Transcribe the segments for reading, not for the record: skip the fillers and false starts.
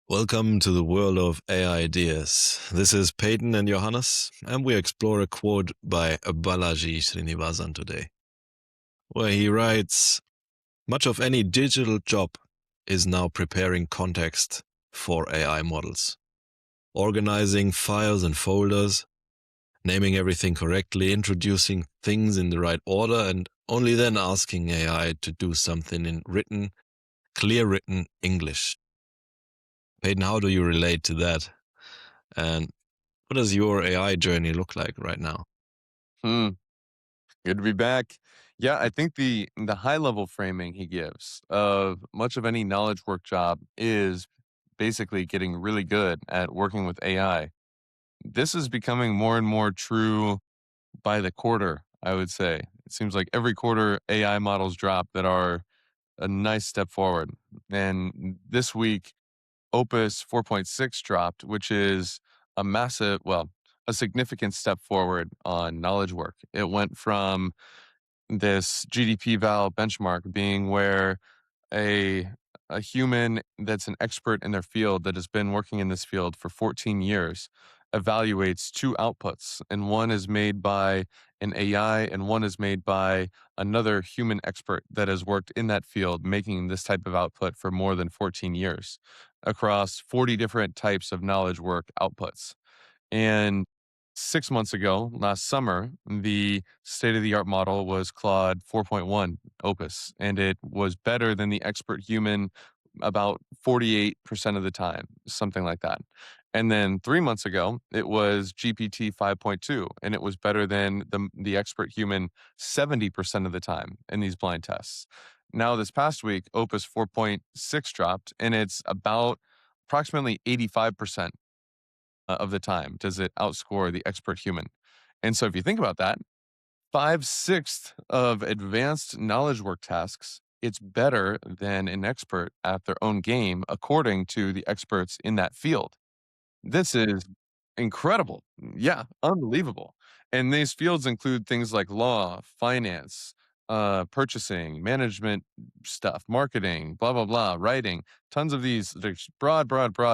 Welcome to the world of AI ideas. This is Peyton and Johannes, and we explore a quote by Balaji Srinivasan today, where he writes, "Much of any digital job is now preparing context for AI models, organizing files and folders, naming everything correctly, introducing things in the right order, and only then asking AI to do something in clear written English." Peyton, how do you relate to that? And what does your AI journey look like right now? Good to be back. Yeah, I think the high level framing he gives of much of any knowledge work job is basically getting really good at working with AI. This is becoming more and more true by the quarter, I would say. It seems like every quarter AI models drop that are a nice step forward. And this week, Opus 4.6 dropped, which is a significant step forward on knowledge work. It went from this GDP val benchmark being where a a human that's an expert in their field that has been working in this field for 14 years evaluates two outputs, and one is made by an AI and one is made by another human expert that has worked in that field making this type of output for more than 14 years across 40 different types of knowledge work outputs. And 6 months ago, last summer, the state of the art model was Claude 4.1 Opus, and it was better than the expert human about 48% of the time, something like that. And then 3 months ago, it was GPT 5.2, and it was better than the expert human 70% of the time in these blind tests. Now, this past week, Opus 4.6 dropped, and it's about approximately 85% of the time does it outscore the expert human. And so if you think about that, 5/6 of advanced knowledge work tasks, it's better than an expert at their own game, according to the experts in that field. This is incredible. Yeah, unbelievable. And these fields include things like law, finance, purchasing, management stuff, marketing, blah, blah, blah, writing, tons of these there's broad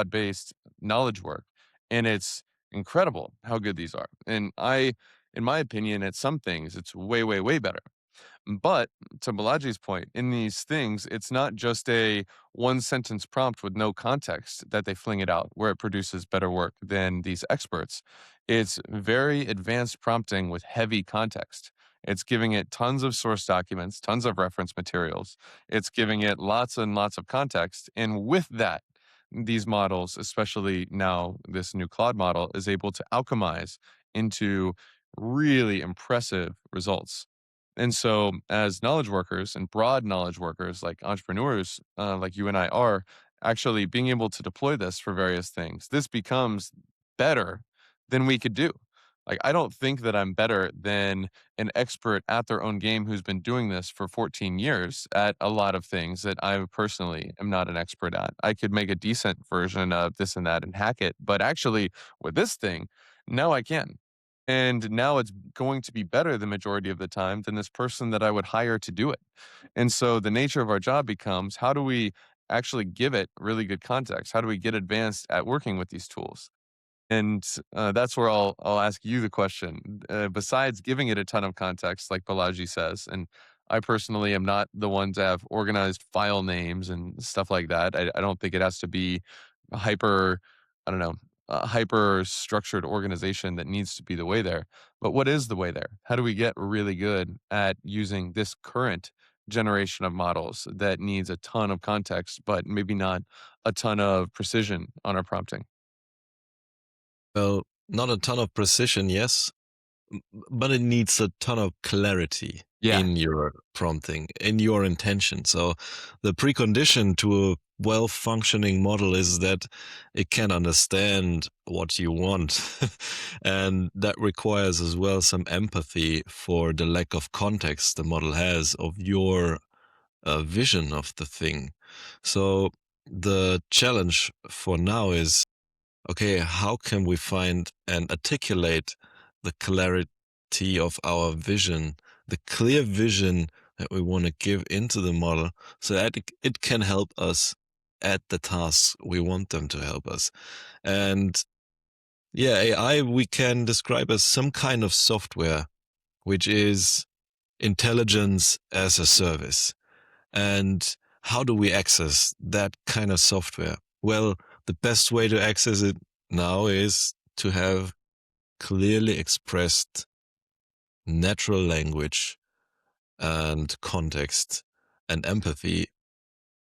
based knowledge work. And it's incredible how good these are. In my opinion, at some things, it's way better. But to Balaji's point, in these things, it's not just a one sentence prompt with no context that they fling it out where it produces better work than these experts. It's very advanced prompting with heavy context. It's giving it tons of source documents, tons of reference materials. It's giving it lots and lots of context. And with that, these models, especially now this new Claude model, is able to alchemize into really impressive results. And so, as knowledge workers and broad knowledge workers, like entrepreneurs, like you and I are, actually being able to deploy this for various things, this becomes better than we could do. Like, I don't think that I'm better than an expert at their own game who's been doing this for 14 years at a lot of things that I personally am not an expert at. I could make a decent version of this and that and hack it. But actually, with this thing, now I can. And now it's going to be better the majority of the time than this person that I would hire to do it. And so the nature of our job becomes, how do we actually give it really good context? How do we get advanced at working with these tools? And that's where I'll ask you the question. Besides giving it a ton of context, like Balaji says, and I personally am not the one to have organized file names and stuff like that. I don't think it has to be a hyper, I don't know, a hyper structured organization that needs to be the way there. But what is the way there? How do we get really good at using this current generation of models that needs a ton of context, but maybe not a ton of precision on our prompting? Well, not a ton of precision, yes, but it needs a ton of clarity Yeah. in your prompting, in your intention. So the precondition to a well-functioning model is that it can understand what you want. And that requires as well some empathy for the lack of context the model has of your vision of the thing. So the challenge for now is, okay, how can we find and articulate the clarity of our vision, the clear vision that we want to give into the model so that it can help us at the tasks we want them to help us. And yeah, AI we can describe as some kind of software, which is intelligence as a service. And how do we access that kind of software? Well, the best way to access it now is to have clearly expressed natural language and context and empathy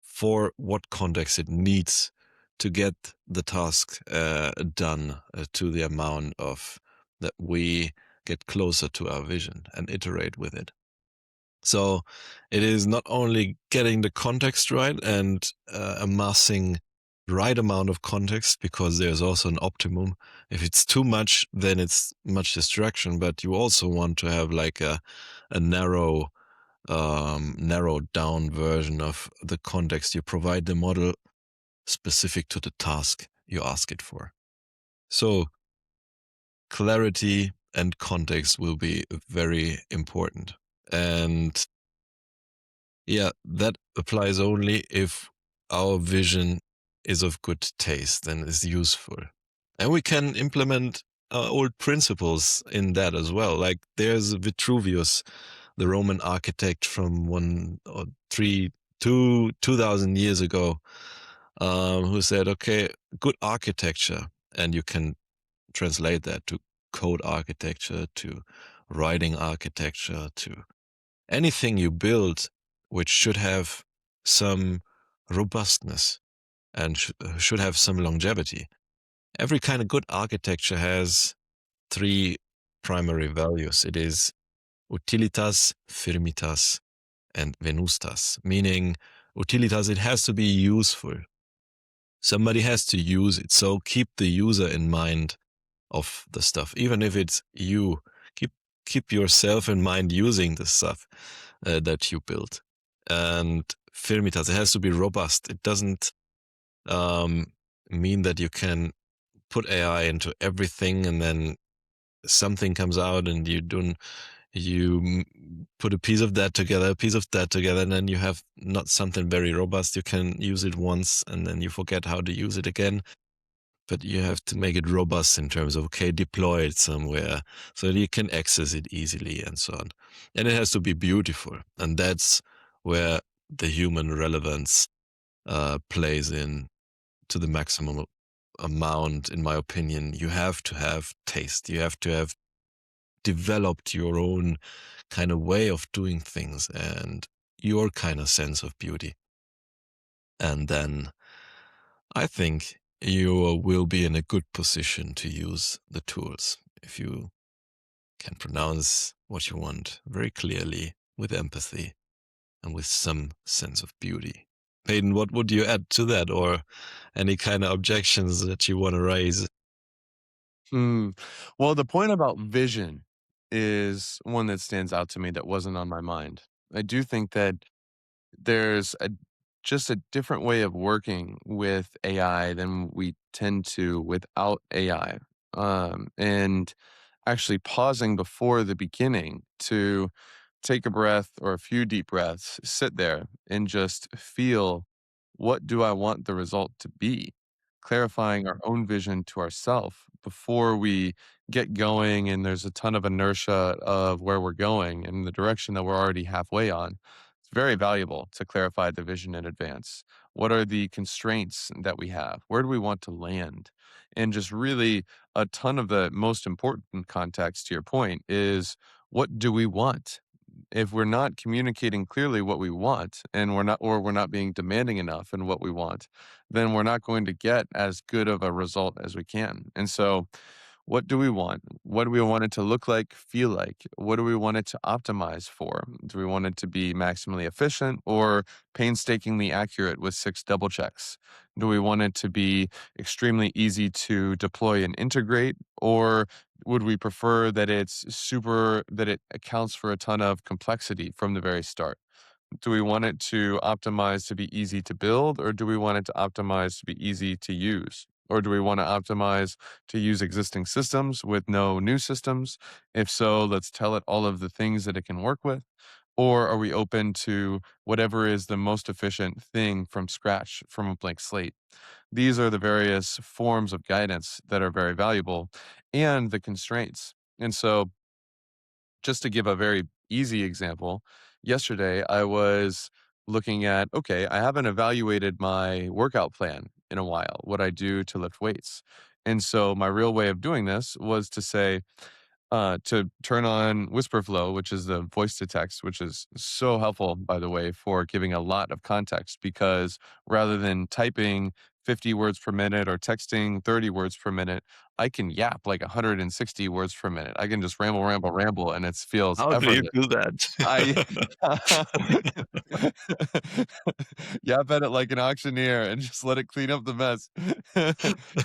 for what context it needs to get the task done to the amount of that we get closer to our vision and iterate with it. So it is not only getting the context right and amassing right amount of context, because there's also an optimum. If it's too much, then it's much distraction, but you also want to have like a narrowed down version of the context you provide the model specific to the task you ask it for. So clarity and context will be very important. And yeah, that applies only if our vision is of good taste and is useful. And we can implement old principles in that as well. Like there's Vitruvius, the Roman architect from 2,000 years ago, who said, okay, good architecture, and you can translate that to code architecture, to writing architecture, to anything you build, which should have some robustness and should have some longevity. Every kind of good architecture has three primary values. It is utilitas, firmitas, and venustas, meaning utilitas, it has to be useful. Somebody has to use it. So keep the user in mind of the stuff, even if it's you. Keep yourself in mind using the stuff that you build. And firmitas, it has to be robust. It doesn't mean that you can put AI into everything and then something comes out and you put a piece of that together, and then you have not something very robust. You can use it once and then you forget how to use it again. But you have to make it robust in terms of, okay, deploy it somewhere so that you can access it easily and so on. And it has to be beautiful. And that's where the human relevance plays in to the maximum amount, in my opinion. You have to have taste. You have to have developed your own kind of way of doing things and your kind of sense of beauty. And then I think you will be in a good position to use the tools if you can pronounce what you want very clearly, with empathy and with some sense of beauty. Peyton, what would you add to that, or any kind of objections that you want to raise? Well, the point about vision is one that stands out to me that wasn't on my mind. I do think that there's just a different way of working with AI than we tend to without AI. And actually pausing before the beginning to take a breath or a few deep breaths, sit there and just feel, what do I want the result to be? Clarifying our own vision to ourselves before we get going and there's a ton of inertia of where we're going and the direction that we're already halfway on. It's very valuable to clarify the vision in advance. What are the constraints that we have? Where do we want to land? And just really a ton of the most important context to your point is, what do we want? If we're not communicating clearly what we want and we're not being demanding enough in what we want, then we're not going to get as good of a result as we can. And so what do we want? What do we want it to look like, feel like? What do we want it to optimize for? Do we want it to be maximally efficient or painstakingly accurate with 6 double checks? Do we want it to be extremely easy to deploy and integrate, or would we prefer that that it accounts for a ton of complexity from the very start? Do we want it to optimize to be easy to build, or do we want it to optimize to be easy to use? Or do we want to optimize to use existing systems with no new systems? If so, let's tell it all of the things that it can work with. Or are we open to whatever is the most efficient thing from scratch, from a blank slate? These are the various forms of guidance that are very valuable and the constraints. And so, just to give a very easy example, yesterday I was looking at, okay, I haven't evaluated my workout plan in a while, what I do to lift weights. And so, my real way of doing this was to say, to turn on Whisper Flow, which is the voice to text, which is so helpful, by the way, for giving a lot of context because rather than typing 50 words per minute or texting 30 words per minute, I can yap like 160 words per minute. I can just ramble, ramble, ramble, and it feels How do you effortless. do that? I yap at it like an auctioneer and just let it clean up the mess.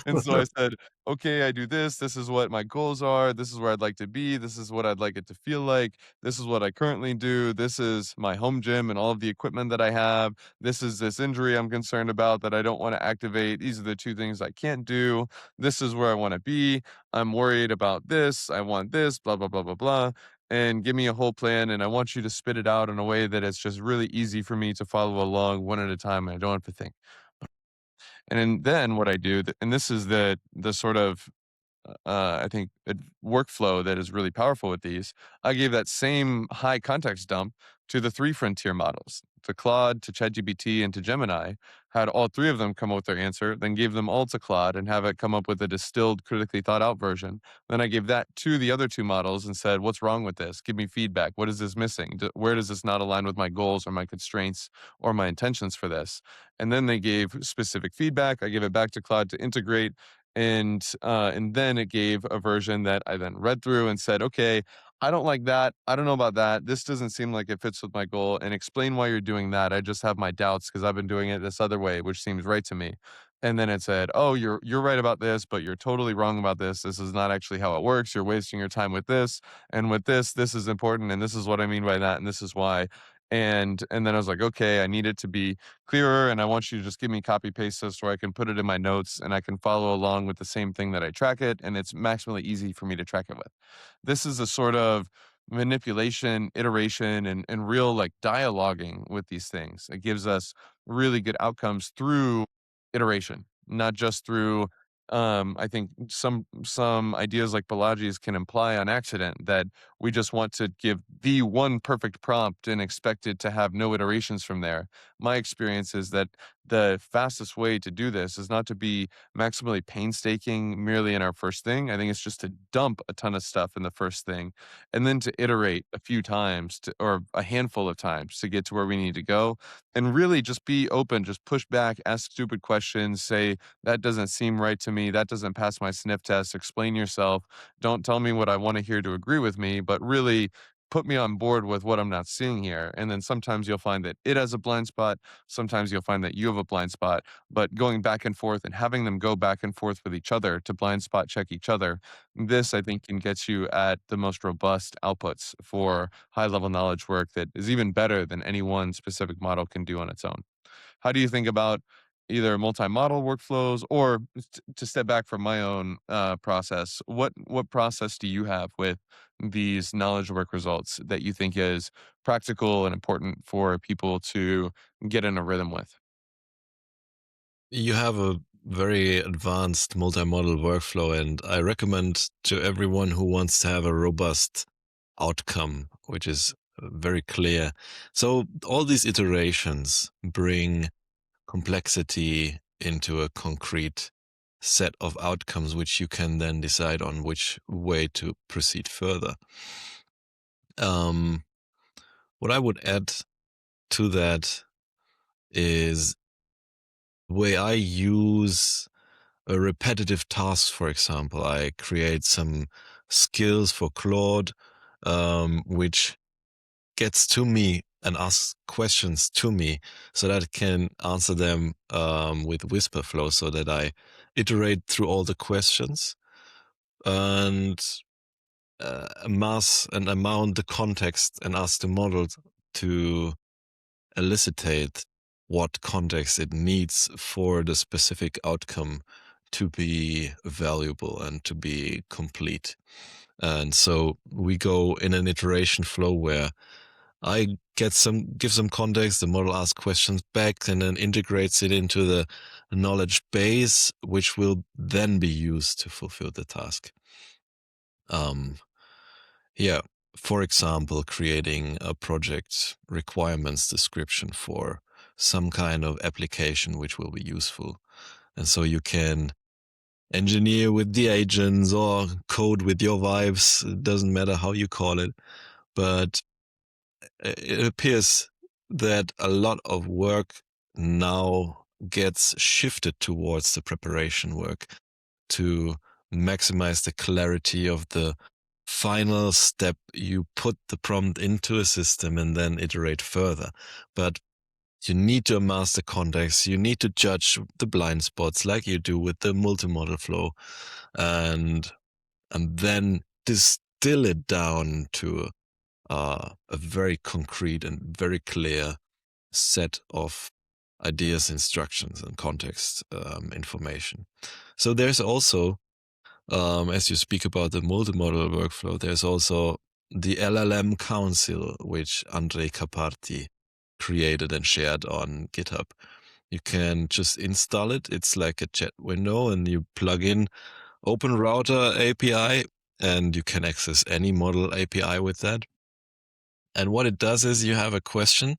And so I said, okay, I do this. This is what my goals are. This is where I'd like to be. This is what I'd like it to feel like. This is what I currently do. This is my home gym and all of the equipment that I have. This is this injury I'm concerned about that I don't want to activate. These are the two things I can't do. This is where I want to be. I'm worried about this. I want this, blah, blah, blah, blah, blah. And give me a whole plan. And I want you to spit it out in a way that it's just really easy for me to follow along one at a time. And I don't have to think. Then what I do, and this is the sort of I think workflow that is really powerful with these. I gave that same high context dump to the three frontier models, to Claude, to ChatGPT, and to Gemini. Had all three of them come up with their answer, then gave them all to Claude and have it come up with a distilled, critically thought out version. Then I gave that to the other two models and said, "What's wrong with this? Give me feedback. What is this missing? Where does this not align with my goals or my constraints or my intentions for this?" And then they gave specific feedback. I gave it back to Claude to integrate and then it gave a version that I then read through and said, "Okay, I don't like that. I don't know about that. This doesn't seem like it fits with my goal, and explain why you're doing that. I just have my doubts because I've been doing it this other way, which seems right to me." And then it said, "Oh, you're right about this, but you're totally wrong about this. This is not actually how it works. You're wasting your time with this, and with this is important, and this is what I mean by that, and this is why." And then I was like, "Okay, I need it to be clearer, and I want you to just give me copy paste this where I can put it in my notes and I can follow along with the same thing that I track it, and it's maximally easy for me to track it with." This is a sort of manipulation, iteration, and real like dialoguing with these things. It gives us really good outcomes through iteration, not just through I think some ideas like Balaji's can imply on accident that we just want to give the one perfect prompt and expect it to have no iterations from there. My experience is that the fastest way to do this is not to be maximally painstaking merely in our first thing. I think it's just to dump a ton of stuff in the first thing and then to iterate a few times or a handful of times to get to where we need to go. And really just be open, just push back, ask stupid questions, say, "That doesn't seem right to me. That doesn't pass my sniff test. Explain yourself. Don't tell me what I want to hear to agree with me, but really put me on board with what I'm not seeing here." And then sometimes you'll find that it has a blind spot. Sometimes you'll find that you have a blind spot. But going back and forth and having them go back and forth with each other to blind spot check each other, this I think can get you at the most robust outputs for high level knowledge work that is even better than any one specific model can do on its own. How do you think about either multi-model workflows or to step back from my own process? What process do you have with these knowledge work results that you think is practical and important for people to get in a rhythm with? You have a very advanced multi-model workflow, and I recommend to everyone who wants to have a robust outcome, which is very clear. So all these iterations bring complexity into a concrete set of outcomes, which you can then decide on which way to proceed further. What I would add to that is the way I use a repetitive task. For example, I create some skills for Claude, which gets to me and asks questions to me so that I can answer them with whisper flow, so that I iterate through all the questions and amass and amount the context and ask the model to elicitate what context it needs for the specific outcome to be valuable and to be complete. And so we go in an iteration flow where I give some context, the model asks questions back and then integrates it into the knowledge base, which will then be used to fulfill the task. Yeah, for example, creating a project requirements description for some kind of application which will be useful. And so you can engineer with the agents or code with your vibes. It doesn't matter how you call it. But it appears that a lot of work now gets shifted towards the preparation work to maximize the clarity of the final step. You put the prompt into a system and then iterate further. But you need to master context. You need to judge the blind spots like you do with the multimodal flow, and then distill it down to a very concrete and very clear set of ideas, instructions, and context information. So there's also, as you speak about the multimodal workflow, there's also the LLM Council, which Andrej Karpathy created and shared on GitHub. You can just install it. It's like a chat window, and you plug in Open Router API, and you can access any model API with that. And what it does is you have a question,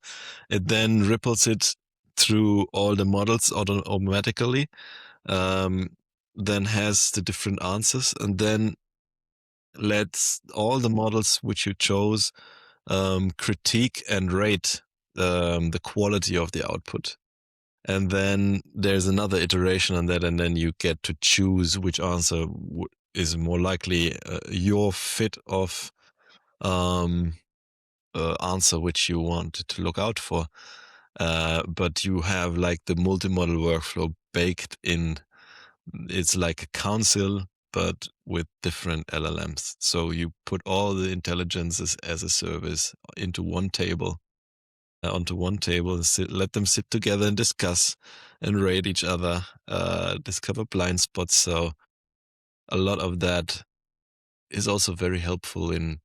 it then ripples it through all the models automatically, then has the different answers, and then lets all the models which you chose critique and rate the quality of the output. And then there's another iteration on that, and then you get to choose which answer is more likely your fit of answer which you want to look out for. But you have like the multimodal workflow baked in. It's like a council, but with different LLMs. So you put all the intelligences as a service into one table, onto one table, and let them sit together and discuss and rate each other, discover blind spots. So a lot of that is also very helpful in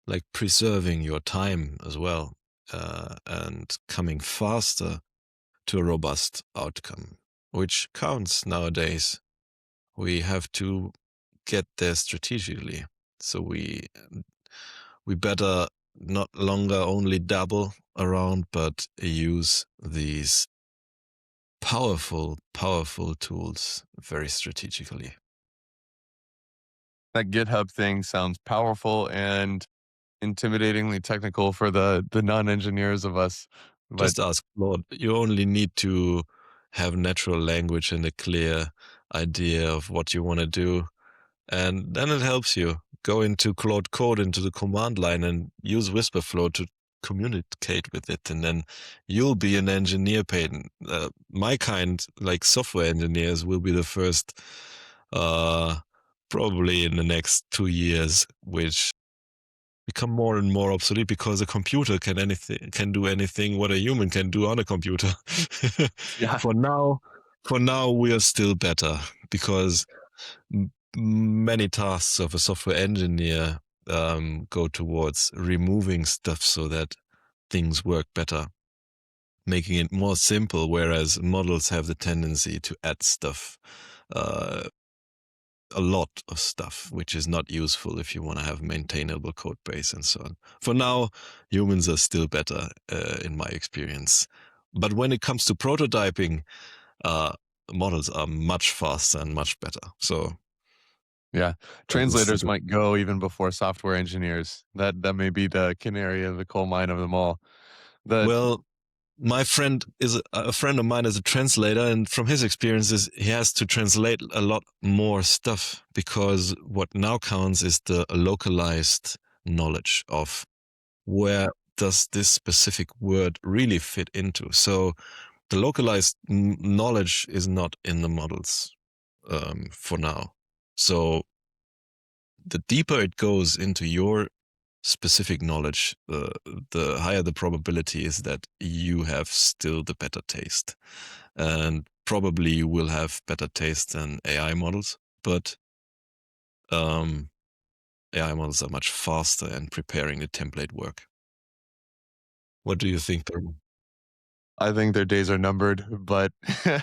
like preserving your time as well, and coming faster to a robust outcome, which counts nowadays. We have to get there strategically. So we better not longer only dabble around, but use these powerful tools very strategically. That GitHub thing sounds powerful and intimidatingly technical for the non-engineers of us. But Just ask Claude. You only need to have natural language and a clear idea of what you want to do, and then it helps you. Go into Claude Code, into the command line, and use Whisperflow to communicate with it, and then you'll be an engineer, Peyton. My kind, like software engineers, will be the first, probably in the next 2 years, which become more and more obsolete because a computer can do anything what a human can do on a computer. yeah, For now, we are still better because many tasks of a software engineer go towards removing stuff so that things work better, making it more simple, whereas models have the tendency to add stuff, a lot of stuff, which is not useful if you want to have maintainable code base and so on. For now, humans are still better, in my experience. But when it comes to prototyping, models are much faster and much better. So yeah. Translators might go even before software engineers. That may be the canary in the coal mine of them all. Well, my friend is a friend of mine is a translator, and from his experiences, he has to translate a lot more stuff because what now counts is the localized knowledge of where does this specific word really fit into. So the localized knowledge is not in the models for now. So the deeper it goes into your specific knowledge, the higher the probability is that you have still the better taste, and probably you will have better taste than AI models. But AI models are much faster in preparing the template work. What do you think? I think their days are numbered, but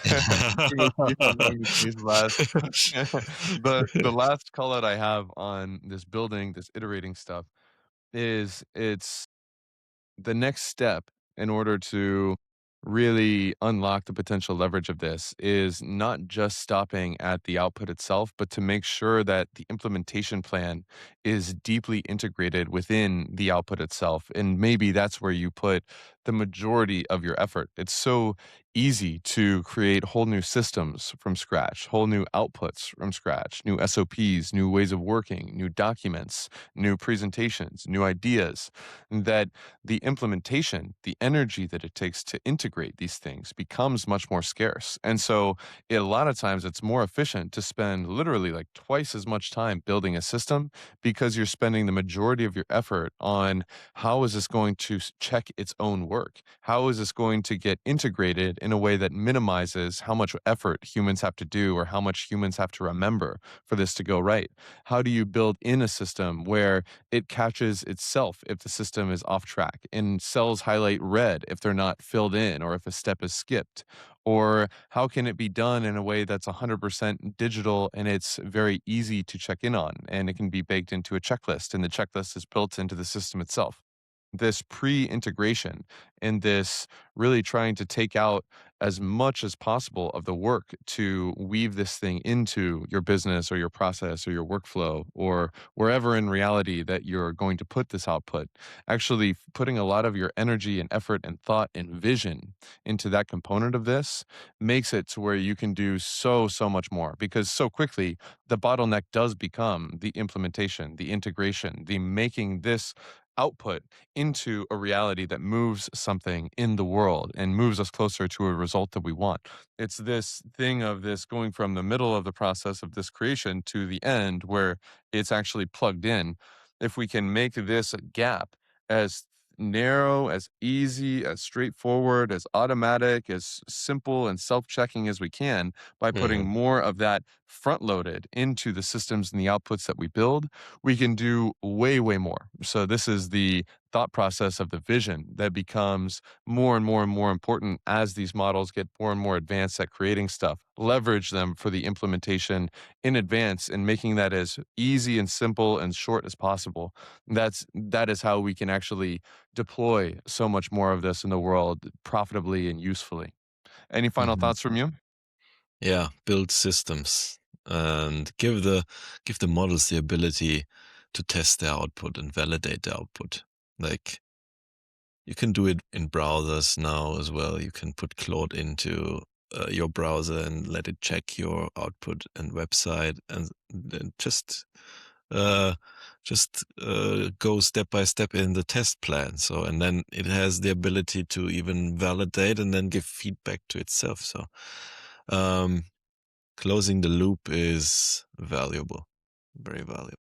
we will see how long the days last. The last call out I have on this building, this iterating stuff is it's the next step in order to really unlock the potential leverage of this is not just stopping at the output itself, but to make sure that the implementation plan is deeply integrated within the output itself. And maybe that's where you put the majority of your effort. It's so easy to create whole new systems from scratch, whole new outputs from scratch, new SOPs, new ways of working, new documents, new presentations, new ideas, that the implementation, the energy that it takes to integrate these things becomes much more scarce. And so a lot of times it's more efficient to spend literally like twice as much time building a system because you're spending the majority of your effort on how is this going to check its own work? How is this going to get integrated in a way that minimizes how much effort humans have to do or how much humans have to remember for this to go right? How do you build in a system where it catches itself if the system is off track and cells highlight red if they're not filled in or if a step is skipped? Or how can it be done in a way that's 100% digital and it's very easy to check in on and it can be baked into a checklist and the checklist is built into the system itself? This pre-integration and this really trying to take out as much as possible of the work to weave this thing into your business or your process or your workflow or wherever in reality that you're going to put this output, actually putting a lot of your energy and effort and thought and vision into that component of this makes it to where you can do so much more because so quickly the bottleneck does become the implementation, the integration, the making this output into a reality that moves something in the world and moves us closer to a result that we want. It's this thing of this going from the middle of the process of this creation to the end where it's actually plugged in. If we can make this gap as narrow, as easy, as straightforward, as automatic, as simple and self-checking as we can by putting Mhm. more of that front loaded into the systems and the outputs that we build, we can do way more. So this is the thought process of the vision that becomes more and more and more important as these models get more and more advanced at creating stuff. Leverage them for the implementation in advance and making that as easy and simple and short as possible. That is how we can actually deploy so much more of this in the world profitably and usefully. Any final Mhm. thoughts from you? Yeah, build systems and give the models the ability to test their output and validate the output. Like you can do it in browsers now as well. You can put Claude into your browser and let it check your output and website, and then uh, just go step by step in the test plan. So, and then it has the ability to even validate and then give feedback to itself. So, um, closing the loop is valuable, very valuable.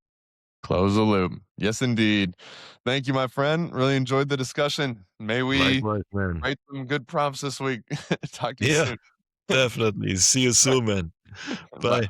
Close the loop. Yes, indeed. Thank you, my friend. Really enjoyed the discussion. May we Likewise, man. write some good prompts this week. Talk to you Yeah, soon. definitely. See you soon, man. Bye. Bye.